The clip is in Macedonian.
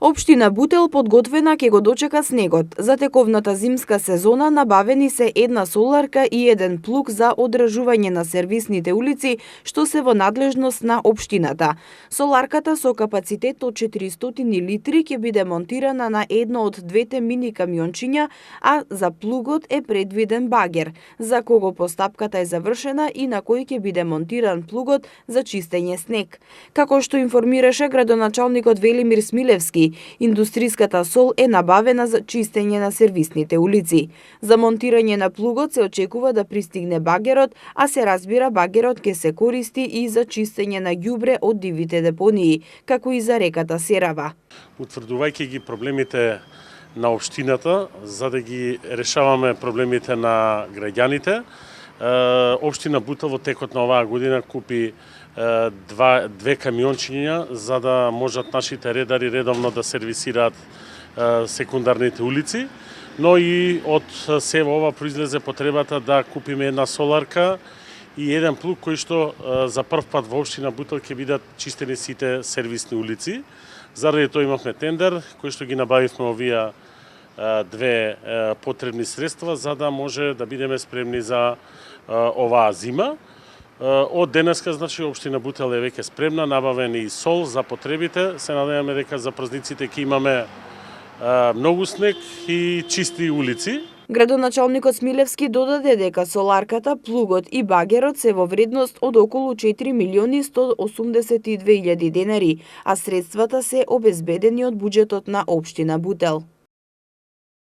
Општина Бутел подготвена ќе го дочека снегот. За тековната зимска сезона набавени се една соларка и еден плуг за одржување на сервисните улици, што се во надлежност на општината. Соларката со капацитет од 400 литри ќе биде монтирана на едно од двете мини камиончиња, а за плугот е предвиден багер, за кого постапката е завршена и на кој ќе биде монтиран плугот за чистење снег. Како што информираше градоначалникот Велимир Смилевски, индустриската сол е набавена за чистење на сервисните улици. За монтирање на плугот се очекува да пристигне багерот, а се разбира багерот ќе се користи и за чистење на ѓубре од дивите депонии, како и за реката Серава. Утврдувајќи ги проблемите на општината, за да ги решаваме проблемите на граѓаните, општина Бутел во текот на оваа година купи две камиончиња за да можат нашите редари редовно да сервисираат секундарните улици, но и од сево ова произлезе потребата да купиме една соларка и еден плуг кој што за прв пат во општина Бутел ќе бидат чистени сите сервисни улици. Заради тоа имавме тендер кој што ги набавивме овие две потребни средства за да може да бидеме спремни за оваа зима. Од денеска, значи, општина Бутел е веќе спремна, набавен и сол за потребите. Се надеваме дека за празниците ќе имаме многу снег и чисти улици. Градоначалникот Смилевски додаде дека соларката, плугот и багерот се во вредност од околу 4.182.000 денари, а средствата се обезбедени од буџетот на општина Бутел.